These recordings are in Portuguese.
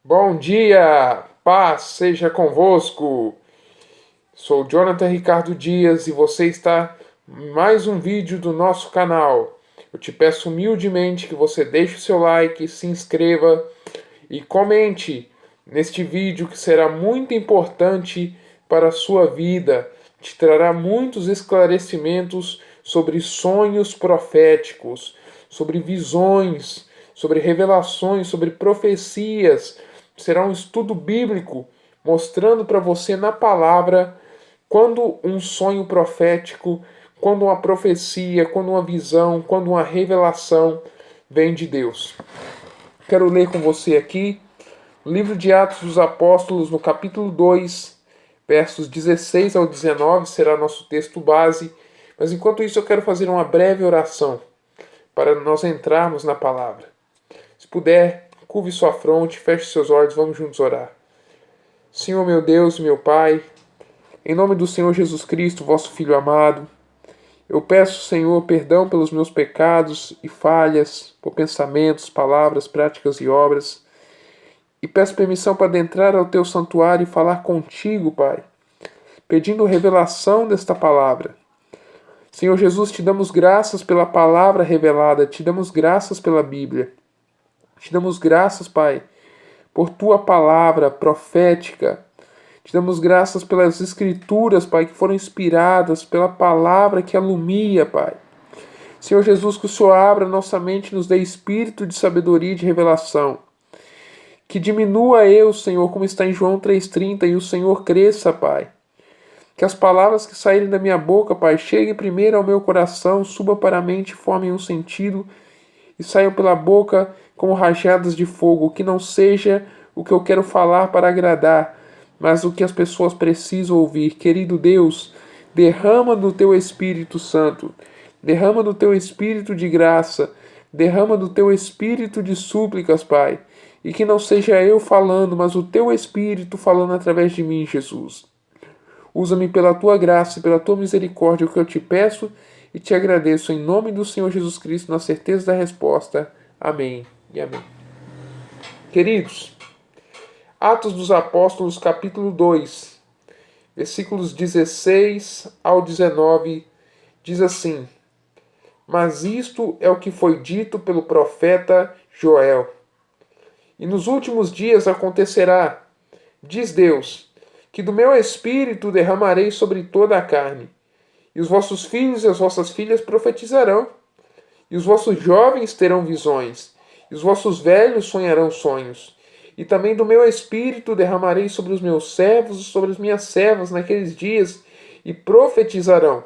Bom dia, paz seja convosco. Sou Jonathan Ricardo Dias e você está em mais um vídeo do nosso canal. Eu te peço humildemente que você deixe o seu like, se inscreva e comente neste vídeo que será muito importante para a sua vida. Te trará muitos esclarecimentos sobre sonhos proféticos, sobre visões, sobre revelações, sobre profecias. Será um estudo bíblico mostrando para você na palavra quando um sonho profético, quando uma profecia, quando uma visão, quando uma revelação vem de Deus. Quero ler com você aqui o livro de Atos dos Apóstolos, no capítulo 2, versos 16 ao 19, será nosso texto base. Mas enquanto isso, eu quero fazer uma breve oração para nós entrarmos na palavra. Se puder, curve sua fronte, feche seus olhos, vamos juntos orar. Senhor meu Deus, meu Pai, em nome do Senhor Jesus Cristo, vosso Filho amado, eu peço, Senhor, perdão pelos meus pecados e falhas, por pensamentos, palavras, práticas e obras, e peço permissão para adentrar ao teu santuário e falar contigo, Pai, pedindo revelação desta palavra. Senhor Jesus, te damos graças pela palavra revelada, te damos graças pela Bíblia. Te damos graças, Pai, por tua palavra profética. Te damos graças pelas escrituras, Pai, que foram inspiradas pela palavra que alumia, Pai. Senhor Jesus, que o Senhor abra nossa mente e nos dê espírito de sabedoria e de revelação. Que diminua eu, Senhor, como está em João 3,30, e o Senhor cresça, Pai. Que as palavras que saírem da minha boca, Pai, cheguem primeiro ao meu coração, subam para a mente, formem um sentido e saiam pela boca como rajadas de fogo. Que não seja o que eu quero falar para agradar, mas o que as pessoas precisam ouvir. Querido Deus, derrama do teu Espírito Santo, derrama do teu Espírito de graça, derrama do teu Espírito de súplicas, Pai. E que não seja eu falando, mas o teu Espírito falando através de mim, Jesus. Usa-me pela tua graça e pela tua misericórdia, o que eu te peço e te agradeço em nome do Senhor Jesus Cristo, na certeza da resposta. Amém e amém. Queridos, Atos dos Apóstolos, capítulo 2, versículos 16 ao 19, diz assim: Mas isto é o que foi dito pelo profeta Joel. E nos últimos dias acontecerá, diz Deus, que do meu espírito derramarei sobre toda a carne. E os vossos filhos e as vossas filhas profetizarão, e os vossos jovens terão visões, e os vossos velhos sonharão sonhos. E também do meu espírito derramarei sobre os meus servos e sobre as minhas servas naqueles dias, e profetizarão.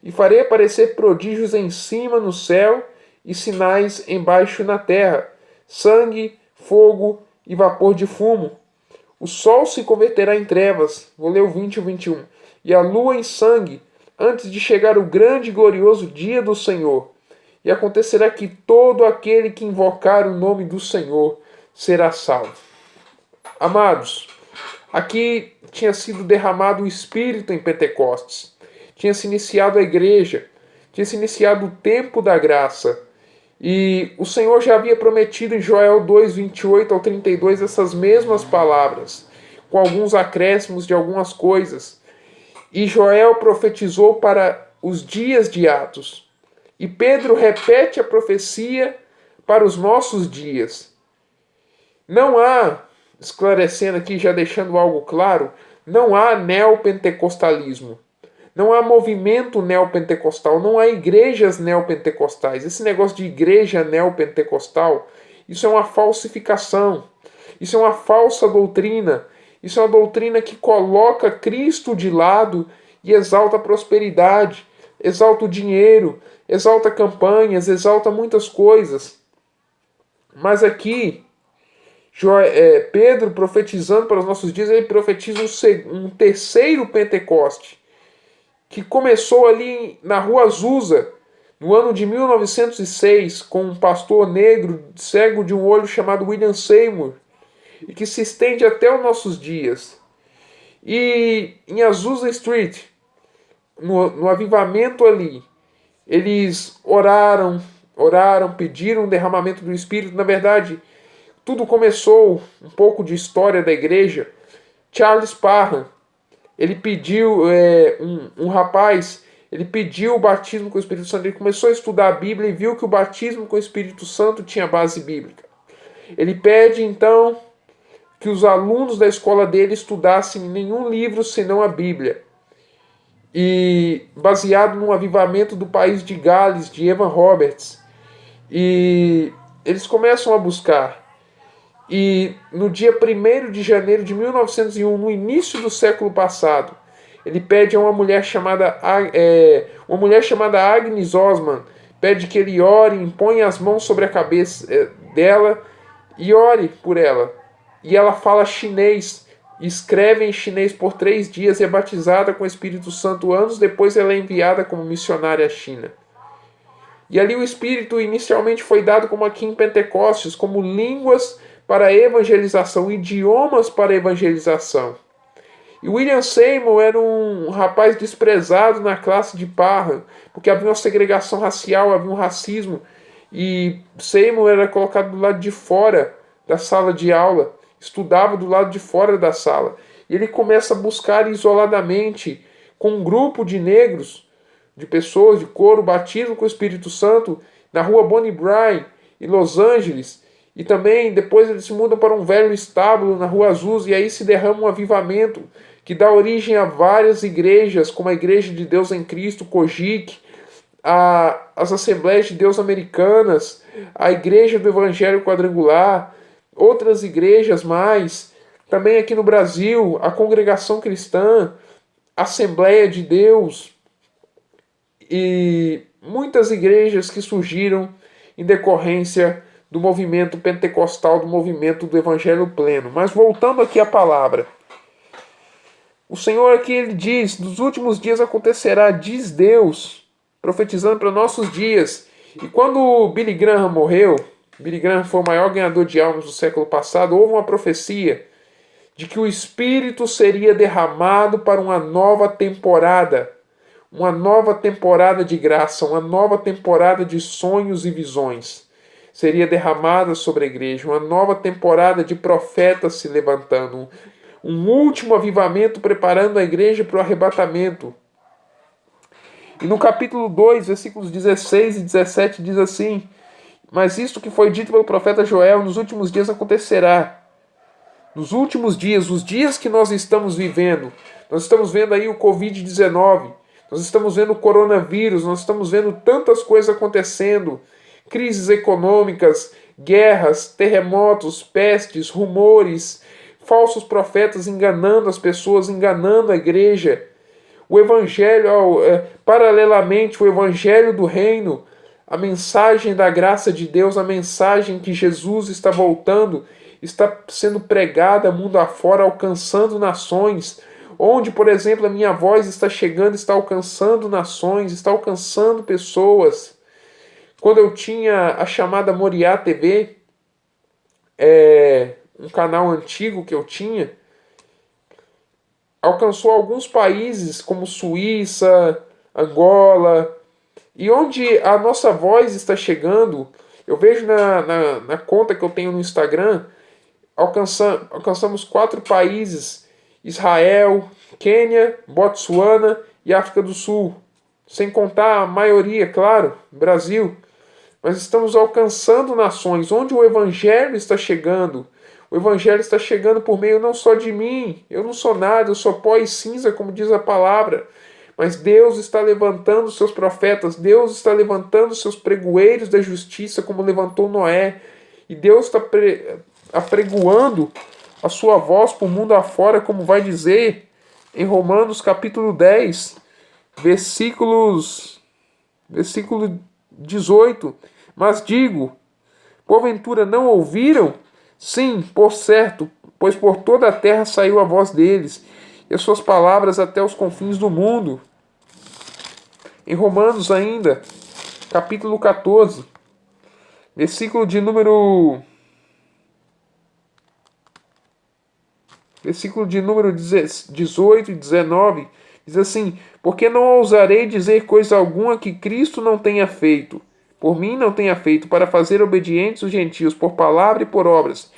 E farei aparecer prodígios em cima no céu e sinais embaixo na terra: sangue, fogo e vapor de fumo. O sol se converterá em trevas, vou ler o 20 e o 21, e a lua em sangue, antes de chegar o grande e glorioso dia do Senhor. E acontecerá que todo aquele que invocar o nome do Senhor será salvo. Amados, aqui tinha sido derramado o Espírito em Pentecostes. Tinha se iniciado a igreja, tinha se iniciado o tempo da graça. E o Senhor já havia prometido em Joel 2, 28 ao 32 essas mesmas palavras, com alguns acréscimos de algumas coisas. E Joel profetizou para os dias de Atos. E Pedro repete a profecia para os nossos dias. Não há, esclarecendo aqui, já deixando algo claro, não há neopentecostalismo. Não há movimento neopentecostal, não há igrejas neopentecostais. Esse negócio de igreja neopentecostal, isso é uma falsificação. Isso é uma falsa doutrina. Isso é uma doutrina que coloca Cristo de lado e exalta a prosperidade, exalta o dinheiro, exalta campanhas, exalta muitas coisas. Mas aqui, Pedro profetizando para os nossos dias, ele profetiza um terceiro Pentecoste, que começou ali na Rua Azusa, no ano de 1906, com um pastor negro cego de um olho chamado William Seymour, e que se estende até os nossos dias. E em Azusa Street, no avivamento ali, eles oraram, pediram um derramamento do Espírito. Na verdade, tudo começou, um pouco de história da igreja. Charles Parham, ele pediu, um rapaz, ele pediu o batismo com o Espírito Santo. Ele começou a estudar a Bíblia e viu que o batismo com o Espírito Santo tinha base bíblica. Ele pede, então, que os alunos da escola dele estudassem nenhum livro senão a Bíblia. E baseado no avivamento do país de Gales, de Evan Roberts. E eles começam a buscar. E no dia 1º de janeiro de 1901, no início do século passado, ele pede a uma mulher chamada Agnes Osman, pede que ele ore, impõe as mãos sobre a cabeça dela e ore por ela. E ela fala chinês, escreve em chinês por 3 dias e é batizada com o Espírito Santo. Anos depois ela é enviada como missionária à China. E ali o Espírito inicialmente foi dado, como aqui em Pentecostes, como línguas para evangelização, idiomas para evangelização. E William Seymour era um rapaz desprezado na classe de Parham, porque havia uma segregação racial, havia um racismo, e Seymour era colocado do lado de fora da sala de aula, estudava do lado de fora da sala. E ele começa a buscar isoladamente, com um grupo de negros, de pessoas de cor, o batismo com o Espírito Santo, na rua Bonnie Brae, em Los Angeles. E também depois eles se mudam para um velho estábulo na Rua Azusa, e aí se derrama um avivamento que dá origem a várias igrejas, como a Igreja de Deus em Cristo, COGIC, as Assembleias de Deus Americanas, a Igreja do Evangelho Quadrangular, outras igrejas mais, também aqui no Brasil, a Congregação Cristã, a Assembleia de Deus, e muitas igrejas que surgiram em decorrência do movimento pentecostal, do movimento do Evangelho pleno. Mas voltando aqui à palavra, o Senhor aqui ele diz, nos últimos dias acontecerá, diz Deus, profetizando para nossos dias. E quando Billy Graham morreu, Billy Graham foi o maior ganhador de almas do século passado, houve uma profecia de que o Espírito seria derramado para uma nova temporada de graça, uma nova temporada de sonhos e visões. Seria derramada sobre a igreja, uma nova temporada de profetas se levantando, um último avivamento preparando a igreja para o arrebatamento. E no capítulo 2, versículos 16 e 17 diz assim: mas isto que foi dito pelo profeta Joel, nos últimos dias acontecerá. Nos últimos dias, os dias que nós estamos vivendo, nós estamos vendo aí o Covid-19, nós estamos vendo o coronavírus, nós estamos vendo tantas coisas acontecendo, crises econômicas, guerras, terremotos, pestes, rumores, falsos profetas enganando as pessoas, enganando a igreja. O evangelho, paralelamente, o evangelho do reino, a mensagem da graça de Deus, a mensagem que Jesus está voltando, está sendo pregada mundo afora, alcançando nações. Onde, por exemplo, a minha voz está chegando, está alcançando nações, está alcançando pessoas. Quando eu tinha a chamada Moriá TV, um canal antigo que eu tinha, alcançou alguns países como Suíça, Angola, e onde a nossa voz está chegando, eu vejo na conta que eu tenho no Instagram, alcançamos 4 países, Israel, Quênia, Botsuana e África do Sul, sem contar a maioria, claro, Brasil. Mas estamos alcançando nações onde o Evangelho está chegando. O Evangelho está chegando por meio não só de mim, eu não sou nada, eu sou pó e cinza, como diz a palavra. Mas Deus está levantando seus profetas, Deus está levantando seus pregoeiros da justiça, como levantou Noé. E Deus está apregoando a sua voz para o mundo afora, como vai dizer em Romanos capítulo 10, versículo 18. Mas digo, porventura não ouviram? Sim, por certo, pois por toda a terra saiu a voz deles, e as suas palavras até os confins do mundo. Em Romanos ainda, capítulo 14, versículo de número 18 e 19, diz assim: porque não ousarei dizer coisa alguma que Cristo não tenha feito. por mim não tenha feito, para fazer obedientes os gentios por palavra e por obras,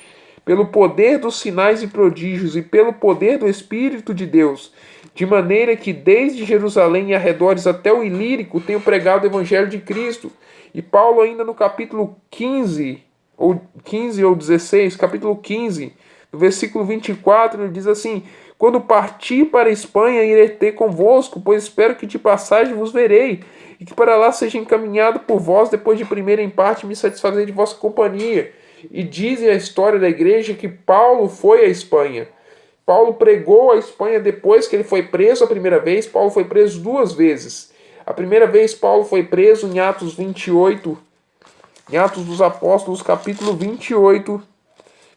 pelo poder dos sinais e prodígios e pelo poder do Espírito de Deus, de maneira que desde Jerusalém e arredores até o Ilírico tenho pregado o Evangelho de Cristo. E Paulo ainda no capítulo 15 ou 16, capítulo 15, no versículo 24, ele diz assim: quando partir para a Espanha, irei ter convosco, pois espero que de passagem vos verei, e que para lá seja encaminhado por vós, depois de primeira em parte me satisfazer de vossa companhia. E diz a história da igreja que Paulo foi à Espanha. Paulo pregou a Espanha depois que ele foi preso a primeira vez. Paulo foi preso 2 vezes. A primeira vez Paulo foi preso em Atos 28, em Atos dos Apóstolos, capítulo 28,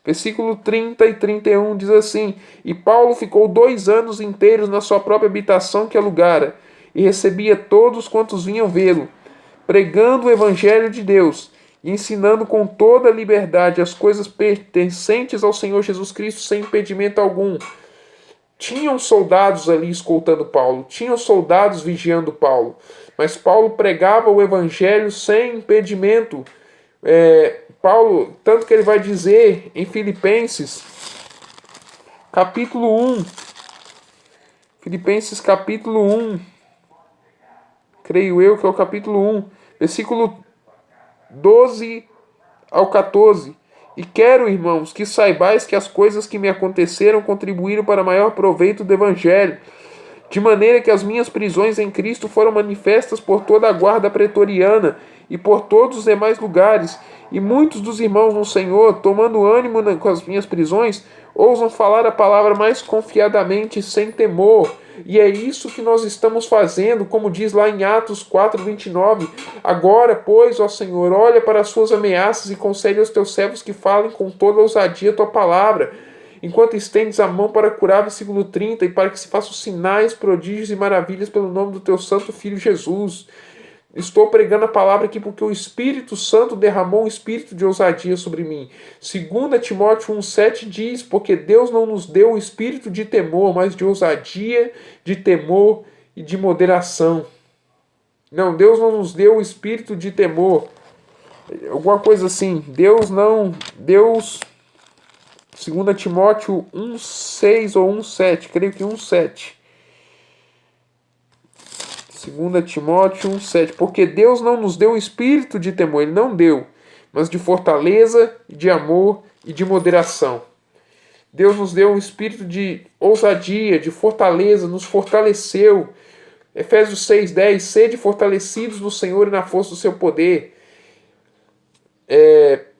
versículo 30 e 31, diz assim: e Paulo ficou 2 anos inteiros na sua própria habitação que alugara, e recebia todos quantos vinham vê-lo, pregando o evangelho de Deus, e ensinando com toda a liberdade as coisas pertencentes ao Senhor Jesus Cristo, sem impedimento algum. Tinham soldados ali escoltando Paulo, tinham soldados vigiando Paulo, mas Paulo pregava o evangelho sem impedimento. Paulo, tanto que ele vai dizer em Filipenses, capítulo 1, Filipenses capítulo 1, creio eu que é o capítulo 1, versículo 12 ao 14. E quero, irmãos, que saibais que as coisas que me aconteceram contribuíram para maior proveito do Evangelho, de maneira que as minhas prisões em Cristo foram manifestas por toda a guarda pretoriana e por todos os demais lugares. E muitos dos irmãos no Senhor, tomando ânimo com as minhas prisões, ousam falar a palavra mais confiadamente, sem temor. E é isso que nós estamos fazendo, como diz lá em Atos 4:29. Agora, pois, ó Senhor, olha para as suas ameaças e concede aos teus servos que falem com toda ousadia a tua palavra, enquanto estendes a mão para curar, versículo 30, e para que se façam sinais, prodígios e maravilhas pelo nome do teu santo Filho Jesus. Estou pregando a palavra aqui porque o Espírito Santo derramou um espírito de ousadia sobre mim. 2 Timóteo 1,7 diz: porque Deus não nos deu o espírito de temor, mas de ousadia, de temor e de moderação. Não, Deus não nos deu o espírito de temor. Alguma coisa assim. Deus 2 Timóteo 1,6 ou 1,7, creio que 1,7. 2 Timóteo 1,7. Porque Deus não nos deu o espírito de temor, Ele não deu, mas de fortaleza, de amor e de moderação. Deus nos deu um espírito de ousadia, de fortaleza, nos fortaleceu. Efésios 6,10. Sede fortalecidos no Senhor e na força do seu poder.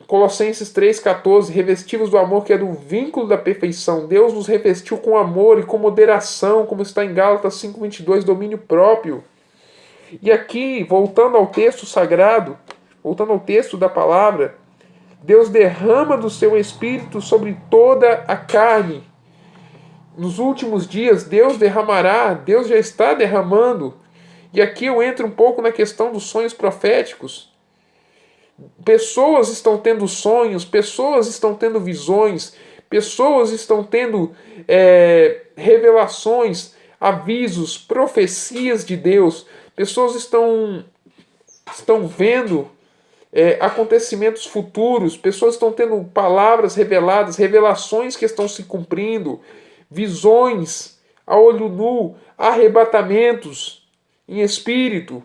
Colossenses 3,14. Revestivos do amor, que é do vínculo da perfeição. Deus nos revestiu com amor e com moderação, como está em Gálatas 5,22, domínio próprio. E aqui, voltando ao texto sagrado, voltando ao texto da palavra, Deus derrama do seu Espírito sobre toda a carne. Nos últimos dias, Deus derramará, Deus já está derramando. E aqui eu entro um pouco na questão dos sonhos proféticos. Pessoas estão tendo sonhos, pessoas estão tendo visões, pessoas estão tendo revelações, avisos, profecias de Deus. Pessoas estão vendo acontecimentos futuros, pessoas estão tendo palavras reveladas, revelações que estão se cumprindo, visões a olho nu, arrebatamentos em espírito,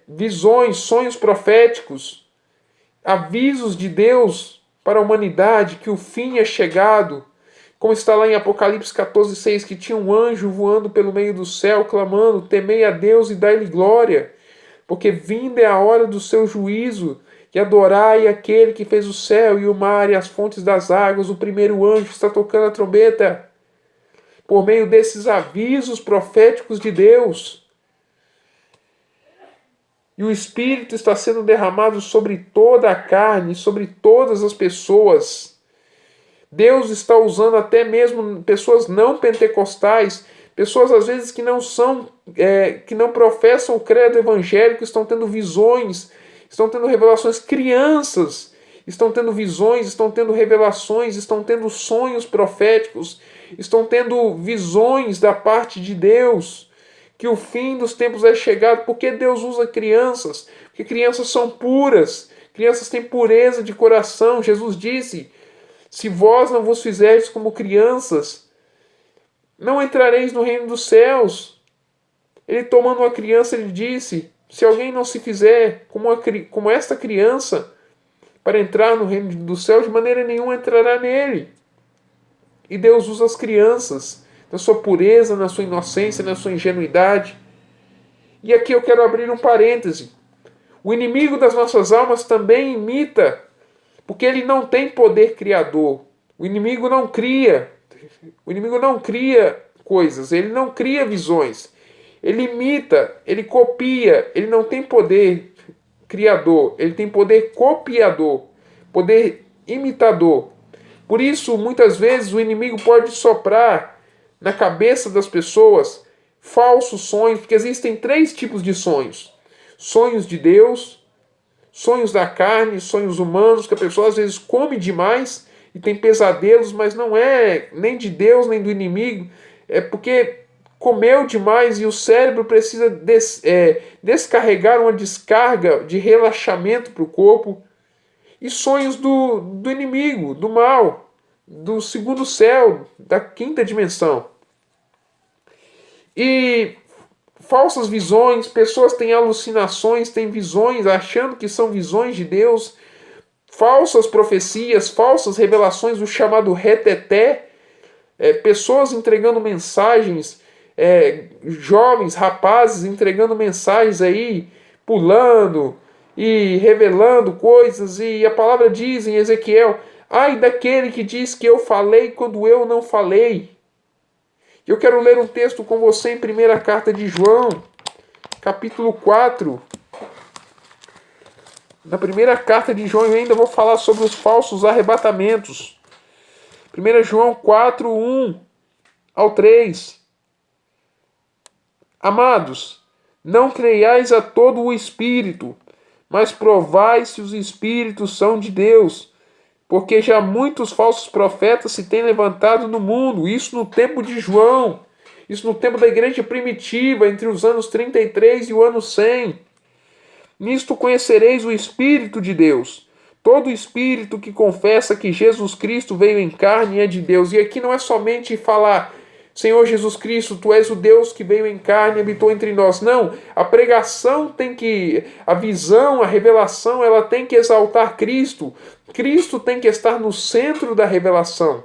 visões, sonhos proféticos, avisos de Deus para a humanidade que o fim é chegado, como está lá em Apocalipse 14,6, que tinha um anjo voando pelo meio do céu, clamando: temei a Deus e dai-lhe glória, porque vinda é a hora do seu juízo, e adorai aquele que fez o céu e o mar e as fontes das águas. O primeiro anjo está tocando a trombeta. Por meio desses avisos proféticos de Deus, e o Espírito está sendo derramado sobre toda a carne, sobre todas as pessoas. Deus está usando até mesmo pessoas não pentecostais, pessoas às vezes que não são, que não professam o credo evangélico, estão tendo visões, estão tendo revelações. Crianças estão tendo visões, estão tendo revelações, estão tendo sonhos proféticos, estão tendo visões da parte de Deus. que o fim dos tempos é chegado. Por que Deus usa crianças? Porque crianças são puras, crianças têm pureza de coração. Jesus disse: se vós não vos fizerdes como crianças, não entrareis no reino dos céus. Ele, tomando uma criança, ele disse: se alguém não se fizer como esta criança, para entrar no reino dos céus, de maneira nenhuma entrará nele. E Deus usa as crianças na sua pureza, na sua inocência, na sua ingenuidade. E aqui eu quero abrir um parêntese. O inimigo das nossas almas também imita, porque ele não tem poder criador. O inimigo não cria coisas, ele não cria visões. Ele imita, ele copia, ele não tem poder criador, ele tem poder copiador, poder imitador. Por isso, muitas vezes, o inimigo pode soprar na cabeça das pessoas falsos sonhos, porque existem 3 tipos de sonhos: sonhos de Deus, sonhos da carne, sonhos humanos, que a pessoa às vezes come demais e tem pesadelos, mas não é nem de Deus nem do inimigo, é porque comeu demais e o cérebro precisa descarregar uma descarga de relaxamento para o corpo. E sonhos do inimigo, do mal, do segundo céu, da 5ª dimensão. E falsas visões, pessoas têm alucinações, têm visões achando que são visões de Deus, falsas profecias, falsas revelações, o chamado reteté, pessoas entregando mensagens, jovens, rapazes entregando mensagens aí, pulando e revelando coisas, e a palavra diz em Ezequiel: ai daquele que diz que eu falei quando eu não falei. Eu quero ler um texto com você em 1ª carta de João, capítulo 4. Na 1ª carta de João eu ainda vou falar sobre os falsos arrebatamentos. 1 João 4, 1 ao 3. Amados, não creiais a todo o Espírito, mas provai se os Espíritos são de Deus, porque já muitos falsos profetas se têm levantado no mundo. Isso no tempo de João, isso no tempo da igreja primitiva, entre os anos 33 e o ano 100. Nisto conhecereis o Espírito de Deus. Todo espírito que confessa que Jesus Cristo veio em carne é de Deus. E aqui não é somente falar: Senhor Jesus Cristo, Tu és o Deus que veio em carne e habitou entre nós. Não, a pregação a visão, a revelação, ela tem que exaltar Cristo. Cristo tem que estar no centro da revelação.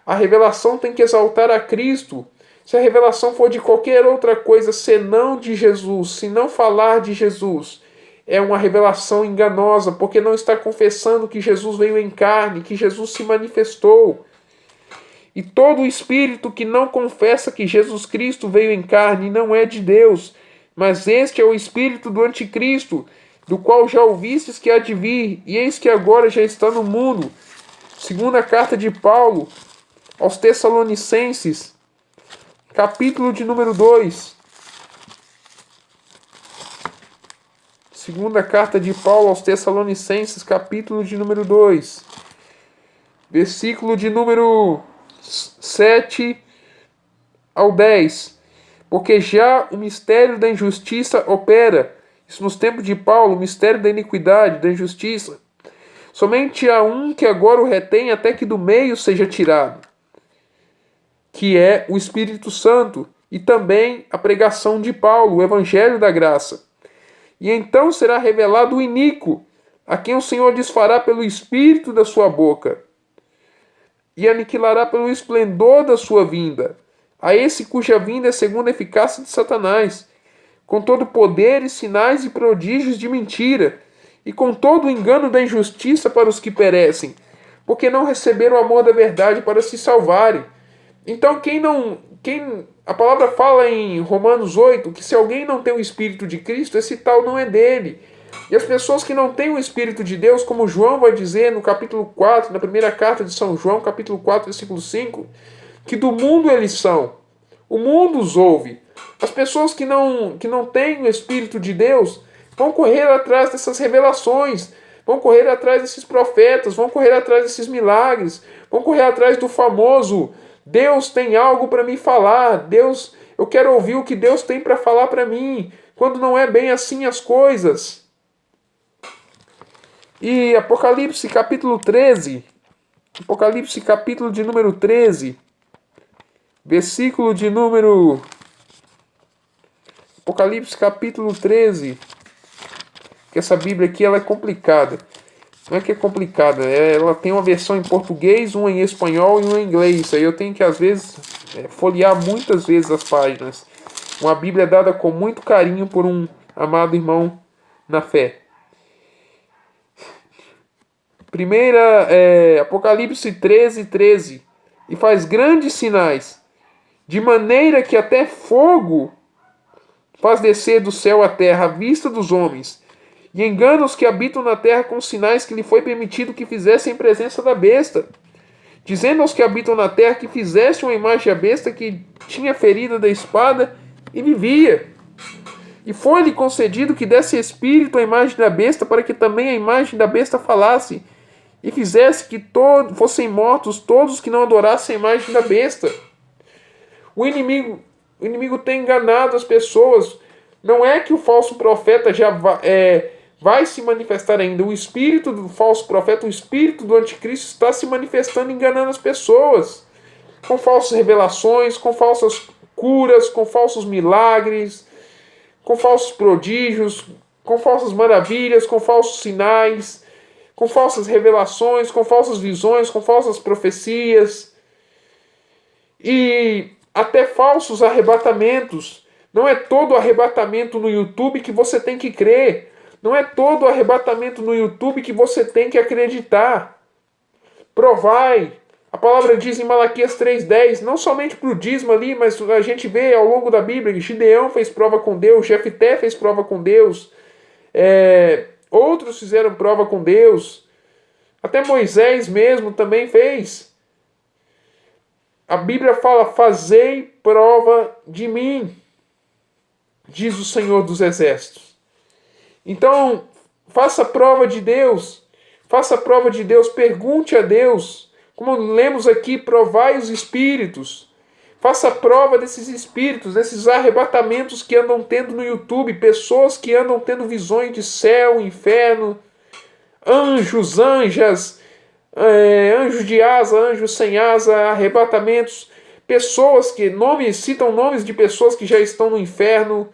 A revelação tem que exaltar a Cristo. Se a revelação for de qualquer outra coisa senão de Jesus, se não falar de Jesus, é uma revelação enganosa, porque não está confessando que Jesus veio em carne, que Jesus se manifestou. E todo espírito que não confessa que Jesus Cristo veio em carne não é de Deus, mas este é o espírito do anticristo, do qual já ouvistes que há de vir, e eis que agora já está no mundo. 2ª carta de Paulo aos Tessalonicenses, capítulo de número 2. 2ª carta de Paulo aos Tessalonicenses, capítulo de número 2, versículo de número 7 ao 10. Porque já o mistério da injustiça opera. Isso nos tempos de Paulo, o mistério da iniquidade, da injustiça. Somente há um que agora o retém até que do meio seja tirado, que é o Espírito Santo, e também a pregação de Paulo, o evangelho da graça. E então será revelado o iníquo, a quem o Senhor desfará pelo espírito da sua boca, e aniquilará pelo esplendor da sua vinda, a esse cuja vinda é segundo a eficácia de Satanás, com todo poder e sinais e prodígios de mentira, e com todo o engano da injustiça para os que perecem, porque não receberam o amor da verdade para se salvarem. Então a palavra fala em Romanos 8 que se alguém não tem o Espírito de Cristo, esse tal não é dele. E as pessoas que não têm o Espírito de Deus, como João vai dizer no capítulo 4, na 1ª carta de São João, capítulo 4, versículo 5, que do mundo eles são. O mundo os ouve. As pessoas que não têm o Espírito de Deus vão correr atrás dessas revelações, vão correr atrás desses profetas, vão correr atrás desses milagres, vão correr atrás do famoso: Deus tem algo para me falar, Deus Eu quero ouvir o que Deus tem para falar para mim, quando não é bem assim as coisas. E Apocalipse capítulo 13, Apocalipse capítulo de número 13, versículo de número... Apocalipse capítulo 13, que essa Bíblia aqui ela é complicada. Não é que é complicada, ela tem uma versão em português, uma em espanhol e uma em inglês. Aí eu tenho que, às vezes, folhear muitas vezes as páginas. Uma Bíblia dada com muito carinho por um amado irmão na fé. Primeira, Apocalipse 13, 13. E faz grandes sinais, de maneira que até fogo faz descer do céu à terra à vista dos homens, e engana os que habitam na terra com sinais que lhe foi permitido que fizessem em presença da besta, dizendo aos que habitam na terra que fizesse uma imagem da besta que tinha ferida da espada e vivia. E foi-lhe concedido que desse espírito à imagem da besta, para que também a imagem da besta falasse, e fizesse que fossem mortos todos os que não adorassem a imagem da besta. O inimigo tem enganado as pessoas. Não é que o falso profeta já vai se manifestar ainda. O espírito do falso profeta, o espírito do anticristo está se manifestando, enganando as pessoas. Com falsas revelações, com falsas curas, com falsos milagres, com falsos prodígios, com falsas maravilhas, com falsos sinais, com falsas revelações, com falsas visões, com falsas profecias. E até falsos arrebatamentos. Não é todo arrebatamento no YouTube que você tem que crer. Não é todo arrebatamento no YouTube que você tem que acreditar. Provai. A palavra diz em Malaquias 3,10, não somente para o dízimo ali, mas a gente vê ao longo da Bíblia que Gideão fez prova com Deus, Jefté fez prova com Deus, outros fizeram prova com Deus, até Moisés mesmo também fez. A Bíblia fala, fazei prova de mim, diz o Senhor dos Exércitos. Então, faça prova de Deus, pergunte a Deus, como lemos aqui, provai os espíritos, faça prova desses espíritos, desses arrebatamentos que andam tendo no YouTube, pessoas que andam tendo visões de céu, inferno, anjos, anjas, anjos de asa, anjos sem asa, arrebatamentos, pessoas que citam nomes de pessoas que já estão no inferno,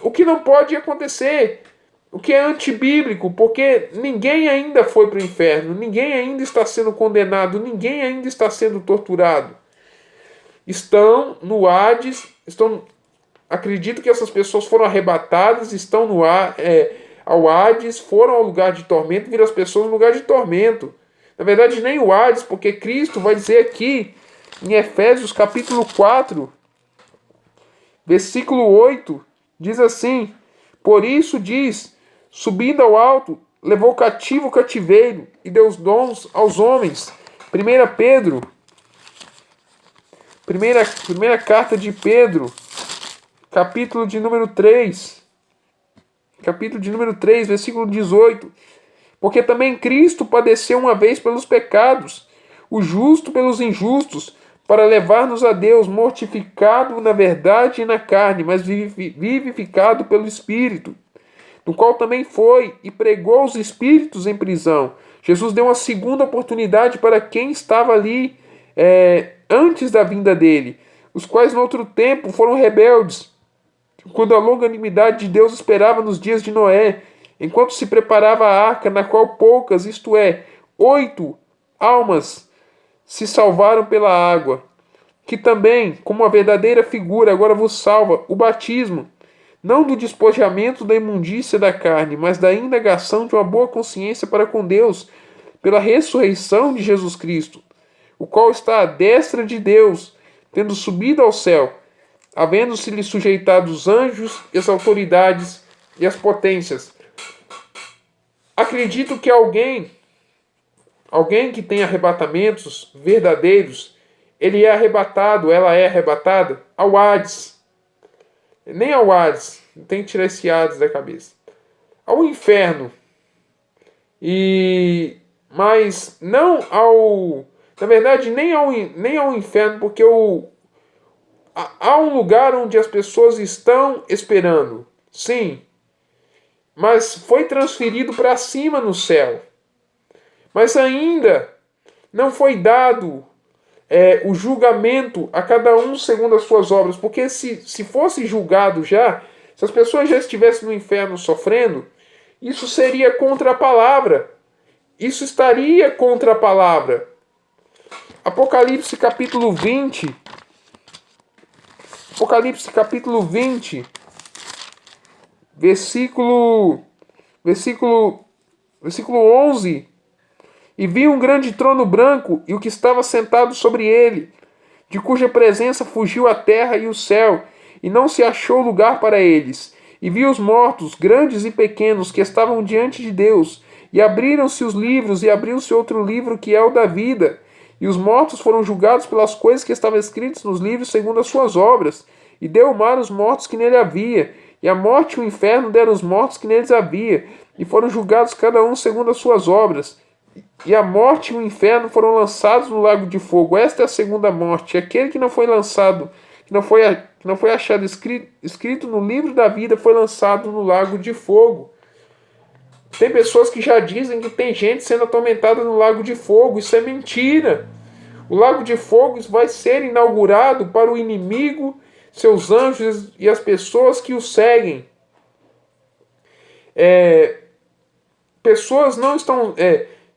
o que não pode acontecer, o que é antibíblico, porque ninguém ainda foi para o inferno, ninguém ainda está sendo condenado, ninguém ainda está sendo torturado. Estão no Hades, acredito que essas pessoas foram arrebatadas, estão ao Hades, foram ao lugar de tormento, viram as pessoas no lugar de tormento. Na verdade, nem o Hades, porque Cristo vai dizer aqui, em Efésios capítulo 4, versículo 8, diz assim, por isso diz, subindo ao alto, levou cativo o cativeiro e deu os dons aos homens. Primeira carta de Pedro, capítulo de número 3, versículo 18. Porque também Cristo padeceu uma vez pelos pecados, o justo pelos injustos, para levar-nos a Deus, mortificado na verdade e na carne, mas vivificado pelo Espírito, no qual também foi e pregou os espíritos em prisão. Jesus deu uma segunda oportunidade para quem estava ali antes da vinda dele, os quais no outro tempo foram rebeldes, quando a longanimidade de Deus esperava nos dias de Noé, enquanto se preparava a arca, na qual poucas, isto é, 8 almas, se salvaram pela água, que também, como uma verdadeira figura, agora vos salva o batismo, não do despojamento da imundícia da carne, mas da indagação de uma boa consciência para com Deus, pela ressurreição de Jesus Cristo, o qual está à destra de Deus, tendo subido ao céu, havendo-se-lhe sujeitado os anjos e as autoridades e as potências. Acredito que alguém que tem arrebatamentos verdadeiros, ele é arrebatado, ela é arrebatada ao Hades. Nem ao Hades, tem que tirar esse Hades da cabeça. Ao inferno. Mas não ao... Na verdade, nem ao inferno, porque há um lugar onde as pessoas estão esperando. Sim. Mas foi transferido para cima no céu. Mas ainda não foi dado o julgamento a cada um segundo as suas obras. Porque se fosse julgado já, se as pessoas já estivessem no inferno sofrendo, isso seria contra a palavra. Isso estaria contra a palavra. Apocalipse capítulo 20. Apocalipse capítulo 20. Versículo 11. E vi um grande trono branco e o que estava sentado sobre ele, de cuja presença fugiu a terra e o céu, e não se achou lugar para eles. E vi os mortos, grandes e pequenos, que estavam diante de Deus, e abriram-se os livros, e abriu-se outro livro que é o da vida. E os mortos foram julgados pelas coisas que estavam escritas nos livros segundo as suas obras. E deu o mar os mortos que nele havia, e a morte e o inferno deram os mortos que neles havia, e foram julgados cada um segundo as suas obras. E a morte e o inferno foram lançados no lago de fogo. Esta é a segunda morte. Aquele que não foi lançado, que não foi achado escrito no livro da vida, foi lançado no lago de fogo. Tem pessoas que já dizem que tem gente sendo atormentada no lago de fogo. Isso é mentira. O lago de fogo vai ser inaugurado para o inimigo, seus anjos e as pessoas que o seguem. Pessoas não estão...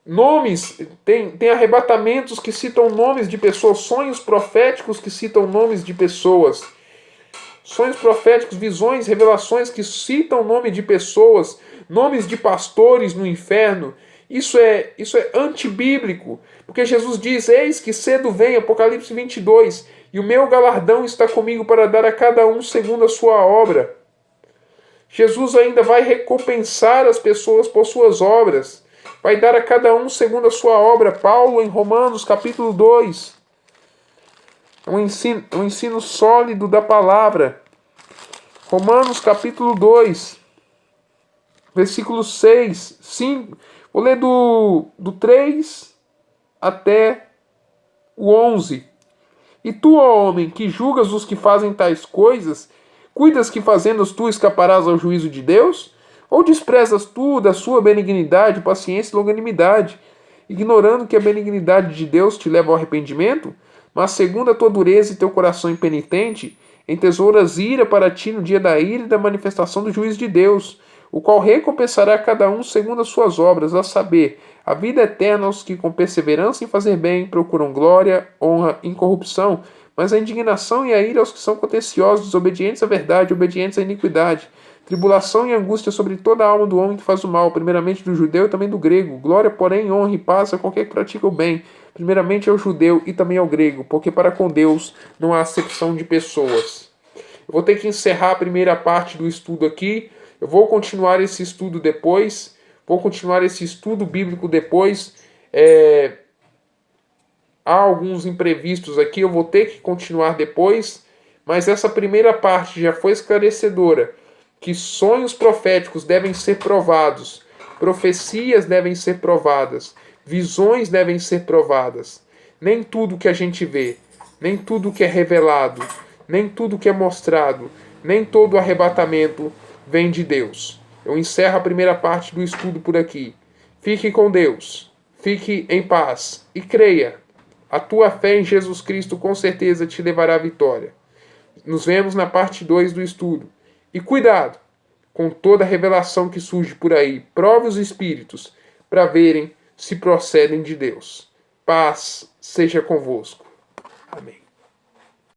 nomes, tem arrebatamentos que citam nomes de pessoas, sonhos proféticos que citam nomes de pessoas, sonhos proféticos, visões, revelações que citam nome de pessoas, nomes de pastores no inferno. Isso é antibíblico, porque Jesus diz: eis que cedo vem, Apocalipse 22, e o meu galardão está comigo para dar a cada um segundo a sua obra. Jesus ainda vai recompensar as pessoas por suas obras. Vai dar a cada um segundo a sua obra. Paulo, em Romanos, capítulo 2. Um ensino sólido da palavra. Romanos, capítulo 2. Versículo 6. 5. Vou ler do 3 até o 11. E tu, ó homem, que julgas os que fazem tais coisas, cuidas que fazendo-as tu escaparás ao juízo de Deus? Ou desprezas tu da sua benignidade, paciência e longanimidade, ignorando que a benignidade de Deus te leva ao arrependimento? Mas segundo a tua dureza e teu coração impenitente, entesouras ira para ti no dia da ira e da manifestação do juízo de Deus, o qual recompensará cada um segundo as suas obras, a saber, a vida eterna aos que com perseverança em fazer bem procuram glória, honra e incorrupção, mas a indignação e a ira aos que são contenciosos, desobedientes à verdade, obedientes à iniquidade. Tribulação e angústia sobre toda a alma do homem que faz o mal, primeiramente do judeu e também do grego. Glória, porém, honra e paz a qualquer que pratica o bem, primeiramente ao judeu e também ao grego, porque para com Deus não há acepção de pessoas. Eu vou ter que encerrar a primeira parte do estudo aqui. Eu vou continuar esse estudo depois. Vou continuar esse estudo bíblico depois. Há alguns imprevistos aqui, eu vou ter que continuar depois. Mas essa primeira parte já foi esclarecedora. Que sonhos proféticos devem ser provados, profecias devem ser provadas, visões devem ser provadas. Nem tudo que a gente vê, nem tudo que é revelado, nem tudo que é mostrado, nem todo arrebatamento vem de Deus. Eu encerro a primeira parte do estudo por aqui. Fique com Deus, fique em paz e creia. A tua fé em Jesus Cristo com certeza te levará à vitória. Nos vemos na parte 2 do estudo. E cuidado com toda revelação que surge por aí. Prove os espíritos para verem se procedem de Deus. Paz seja convosco. Amém.